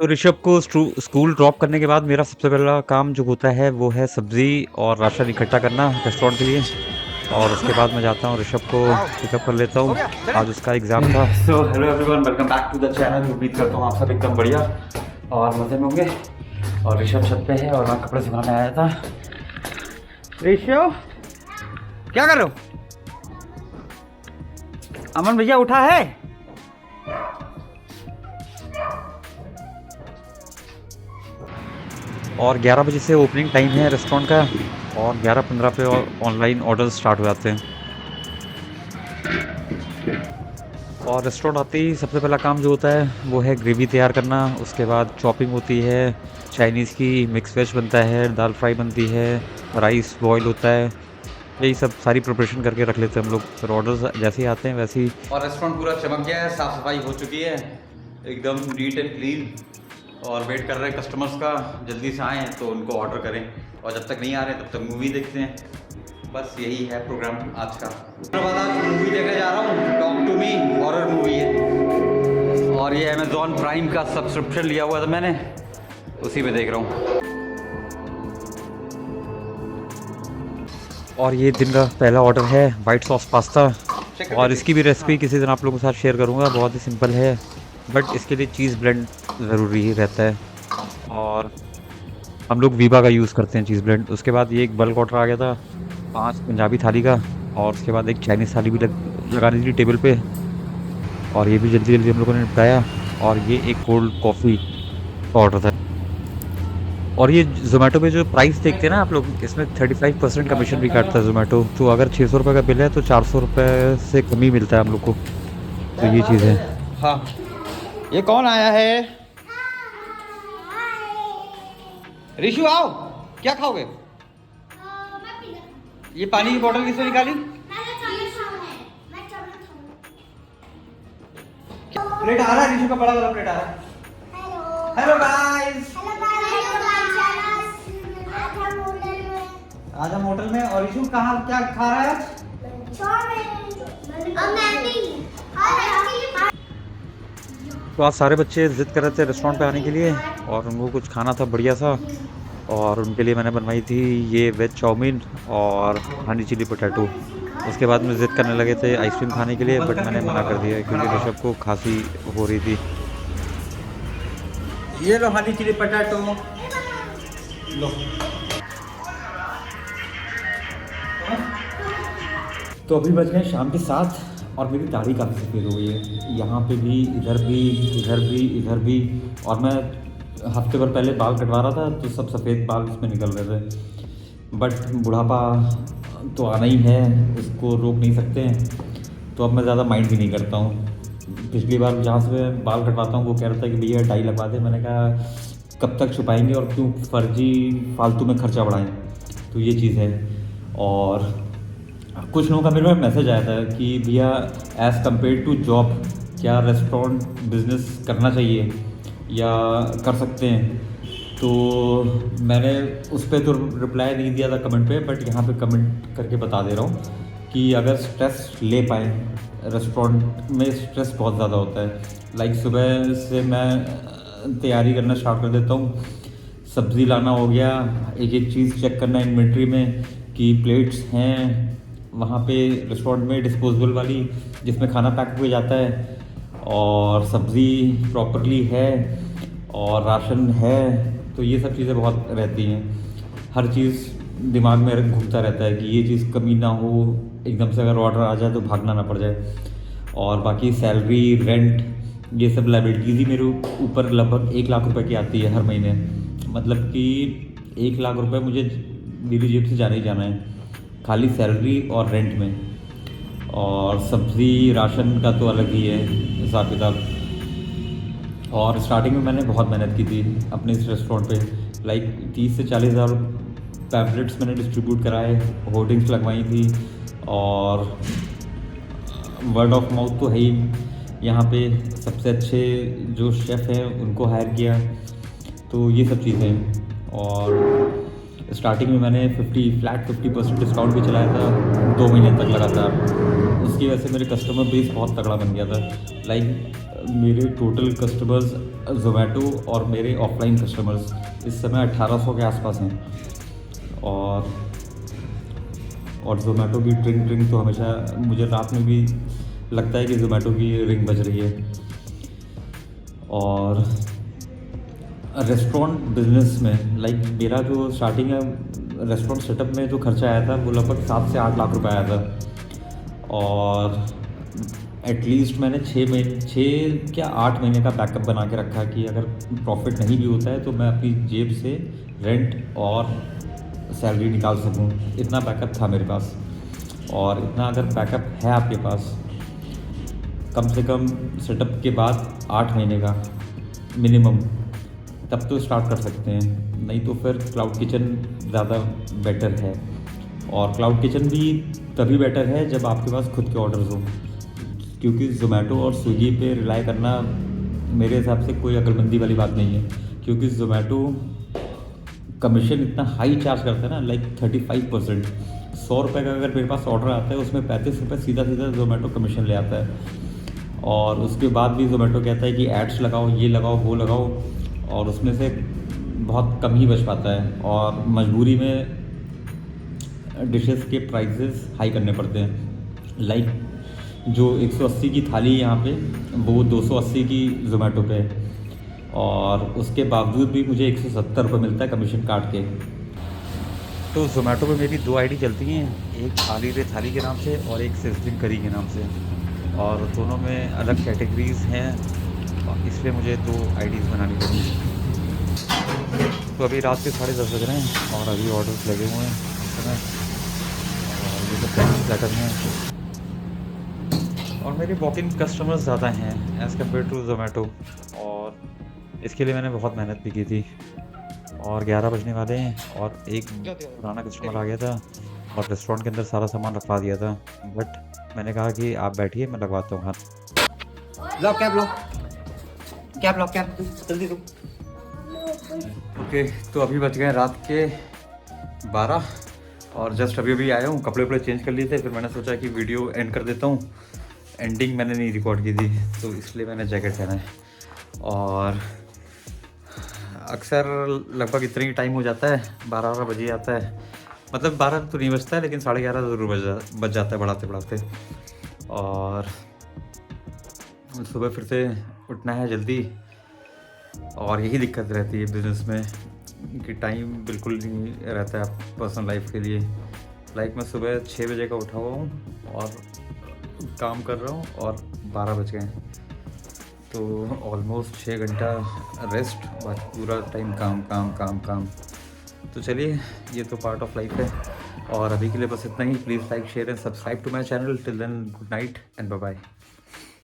तो ऋषभ को school drop करने के बाद मेरा सबसे पहला काम जो होता है वो है सब्ज़ी और राशन इकट्ठा करना रेस्टोरेंट के लिए। और उसके बाद मैं जाता हूँ ऋषभ को पिकअप कर लेता हूँ। आज उसका एग्ज़ाम था। So hello everyone, welcome back to the channel. उम्मीद करता हूँ आप सब एकदम बढ़िया और मज़े में होंगे। और ऋषभ छत पे है और मैं कपड़े सिखाने आया था। ऋषभ क्या कर रहे हो? अमन भैया उठा है? और 11 बजे से ओपनिंग टाइम है रेस्टोरेंट का और 11:15 पे ऑनलाइन ऑर्डर स्टार्ट हो जाते हैं। और रेस्टोरेंट आते ही सबसे पहला काम जो होता है वो है ग्रेवी तैयार करना। उसके बाद चॉपिंग होती है, चाइनीज़ की मिक्स वेज बनता है, दाल फ्राई बनती है, राइस बॉयल होता है। यही सब सारी प्रिपरेशन करके रख लेते हैं हम लोग। फिर ऑर्डर्स जैसे ही आते हैं वैसे ही। और रेस्टोरेंट पूरा चमक गया है, साफ सफाई हो चुकी है, एकदम नीट एंड क्लीन। और वेट कर रहे हैं कस्टमर्स का, जल्दी से आएँ तो उनको ऑर्डर करें। और जब तक नहीं आ रहे तब तक मूवी देखते हैं। बस यही है प्रोग्राम आज का। आज मूवी देखने जा रहा हूँ, talk to me, horror movie है। और ये अमेज़ॉन प्राइम का सब्सक्रिप्शन लिया हुआ था मैंने, उसी में देख रहा हूँ। और ये दिन का पहला ऑर्डर है वाइट सॉस पास्ता। और इसकी भी रेसिपी किसी दिन आप लोगों के साथ शेयर करूँगा। बहुत ही सिंपल है, बट इसके लिए चीज़ ब्लेंड ज़रूरी ही रहता है और हम लोग वीबा का यूज़ करते हैं चीज़ ब्लेंड। उसके बाद ये एक बल्क ऑर्डर आ गया था 5 पंजाबी थाली का। और उसके बाद एक चाइनीज़ थाली भी लगानी थी टेबल पे, और ये भी जल्दी जल्दी हम लोगों ने निपटाया। और ये एक कोल्ड कॉफ़ी का ऑर्डर था। और ये ज़ोमैटो पे जो प्राइस देखते हैं ना आप लोग, इसमें 35% कमीशन भी काटता है ज़ोमैटो। तो अगर 600 रुपये का बिल है तो 400 रुपये से कम ही मिलता है हम लोग को। तो ये चीज़ है। हाँ, ये कौन आया है? ऋषु आओ, क्या खाओगे? ये पानी की बोतल किसने निकाली? प्लेट आ रहा है, ऋषु का बड़ा वाला प्लेट आ रहा है। हेलो गाइस, आज हम होटल में। और ऋषु कहाँ क्या खा रहा है? तो आज सारे बच्चे ज़िद कर रहे थे रेस्टोरेंट पे आने के लिए और उनको कुछ खाना था बढ़िया सा। और उनके लिए मैंने बनवाई थी ये वेज चाउमीन और हनी चिली पोटैटो। उसके बाद में ज़िद करने लगे थे आइसक्रीम खाने के लिए, बट मैंने मना कर दिया क्योंकि ऋषभ को खांसी हो रही थी। ये लो हनी चिली पोटैटो लो। तो अभी बज गए शाम के 7 और मेरी दाढ़ी काफ़ी सफ़ेद हो गई है। यहाँ पे भी, इधर भी, इधर भी, इधर भी। और मैं हफ्ते भर पहले बाल कटवा रहा था तो सब सफ़ेद बाल इसमें निकल रहे थे। बट बुढ़ापा तो आना ही है, उसको रोक नहीं सकते हैं। तो अब मैं ज़्यादा माइंड भी नहीं करता हूँ। पिछली बार जहाँ से मैं बाल कटवाता हूँ वो कह रहा था कि भैया डाई लगवा दे। मैंने कहा कब तक छुपाएंगे और क्यों फर्जी फालतू में खर्चा बढ़ाएं। तो ये चीज़ है। और कुछ लोगों का मेरे पास मैसेज आया था कि भैया एज़ कम्पेयर टू जॉब क्या रेस्टोरेंट बिज़नेस करना चाहिए या कर सकते हैं। तो मैंने उस पर तो रिप्लाई नहीं दिया था कमेंट पे, बट यहाँ पे कमेंट करके बता दे रहा हूँ कि अगर स्ट्रेस ले पाए, रेस्टोरेंट में स्ट्रेस बहुत ज़्यादा होता है। लाइक सुबह से मैं तैयारी करना स्टार्ट कर देता हूँ। सब्ज़ी लाना हो गया, एक एक चीज़ चेक करना इन्वेंट्री में कि प्लेट्स हैं वहाँ पे रेस्टोरेंट में डिस्पोजेबल वाली जिसमें खाना पैक हो जाता है, और सब्ज़ी प्रॉपरली है और राशन है। तो ये सब चीज़ें बहुत रहती हैं। हर चीज़ दिमाग में घूमता रहता है कि ये चीज़ कमी ना हो, एकदम से अगर ऑर्डर आ जाए तो भागना ना पड़ जाए। और बाकी सैलरी, रेंट, ये सब लाइबिलिटीज़ ही मेरे ऊपर लगभग 1 लाख रुपए की आती है हर महीने। मतलब कि 1 लाख रुपए मुझे मेरी जेब से जाना ही जाना है खाली सैलरी और रेंट में। और सब्ज़ी राशन का तो अलग ही है हिसाब किताब। और स्टार्टिंग में मैंने बहुत मेहनत की थी अपने इस रेस्टोरेंट पे। लाइक 30 से 40 हज़ार पैम्पलेट्स मैंने डिस्ट्रीब्यूट कराए, होर्डिंग्स लगवाई थी, और वर्ड ऑफ माउथ तो है ही। यहाँ पे सबसे अच्छे जो शेफ़ हैं उनको हायर किया। तो ये सब चीज़ें। और स्टार्टिंग में मैंने 50% डिस्काउंट भी चलाया था 2 महीने तक लगातार। उसकी वजह से मेरे कस्टमर बेस बहुत तगड़ा बन गया था। लाइक मेरे टोटल कस्टमर्स ज़ोमैटो और मेरे ऑफलाइन कस्टमर्स इस समय 1800 के आसपास हैं। और ज़ोमैटो की रिंग तो हमेशा मुझे रात में भी लगता है कि ज़ोमैटो की रिंग बज रही है। और रेस्टोरेंट बिजनेस में लाइक मेरा जो स्टार्टिंग है रेस्टोरेंट सेटअप में जो खर्चा आया था वो लगभग 7 से 8 लाख रुपए आया था। और एटलीस्ट मैंने 6 क्या 8 महीने का बैकअप बना के रखा कि अगर प्रॉफिट नहीं भी होता है तो मैं अपनी जेब से रेंट और सैलरी निकाल सकूं। इतना बैकअप था मेरे पास। और इतना अगर बैकअप है आपके पास कम से कम सेटअप के बाद 8 महीने का मिनिमम, तब तो स्टार्ट कर सकते हैं। नहीं तो फिर क्लाउड किचन ज़्यादा बेटर है। और क्लाउड किचन भी तभी बेटर है जब आपके पास खुद के ऑर्डर्स हो, क्योंकि ज़ोमैटो और स्विगी पे रिलाई करना मेरे हिसाब से कोई अक्लमंदी वाली बात नहीं है। क्योंकि ज़ोमैटो कमीशन इतना हाई चार्ज करता है ना, लाइक 35%। 100 रुपये का अगर मेरे पास ऑर्डर आता है उसमें 35 रुपये सीधा ज़ोमैटो कमीशन ले आता है। और उसके बाद भी ज़ोमैटो कहता है कि एड्स लगाओ, ये लगाओ, वो लगाओ, और उसमें से बहुत कम ही बच पाता है। और मजबूरी में डिशेस के प्राइसेस हाई करने पड़ते हैं। लाइक जो 180 की थाली यहाँ पे वो 280 की ज़ोमैटो पे है। और उसके बावजूद भी मुझे 170 रुपये मिलता है कमीशन काट के। तो ज़ोमैटो पे मेरी 2 आईडी चलती हैं, एक थाली रे थाली के नाम से और एक सिज़लिंग करी के नाम से। और दोनों में अलग कैटेगरीज़ हैं, और इसलिए मुझे 2 आईडीज़ बनानी पड़ी। तो अभी रात के 10:30 बज रहे हैं और अभी ऑर्डर्स लगे हुए हैं इस समय। और ये सब पेमेंट प्लेटर हैं। और मेरे वॉक इन कस्टमर्स ज़्यादा हैं एज़ कम्पेयर टू ज़ोमैटो। और इसके लिए मैंने बहुत मेहनत भी की थी। और 11 बजने वाले हैं और एक पुराना कस्टमर आ गया था और रेस्टोरेंट के अंदर सारा सामान रखवा दिया था। बट मैंने कहा कि आप बैठिए, मैं लगवाता हूँ हाथ। लो कैब जल्दी दो। ओके, तो अभी बज गए रात के 12 और जस्ट अभी आया हूँ। कपड़े वपड़े चेंज कर लिए थे, फिर मैंने सोचा कि वीडियो एंड कर देता हूँ। एंडिंग मैंने नहीं रिकॉर्ड की थी तो इसलिए मैंने जैकेट पहना है। और अक्सर लगभग इतना ही टाइम हो जाता है, 12 बजे आता है। मतलब 12 तो नहीं बजता है, लेकिन 11:30 ज़रूर बज जाता है बढ़ाते बढ़ाते। और सुबह फिर से उठना है जल्दी। और यही दिक्कत रहती है बिज़नेस में कि टाइम बिल्कुल नहीं रहता है पर्सनल लाइफ के लिए। लाइक मैं सुबह 6 बजे का उठा हुआ हूँ और काम कर रहा हूँ और 12 बज गए, तो ऑलमोस्ट 6 घंटा रेस्ट, बाकी पूरा टाइम काम काम काम काम। तो चलिए, ये तो पार्ट ऑफ लाइफ है। और अभी के लिए बस इतना ही। Please like, share and subscribe to my channel. Till then, good night and bye bye.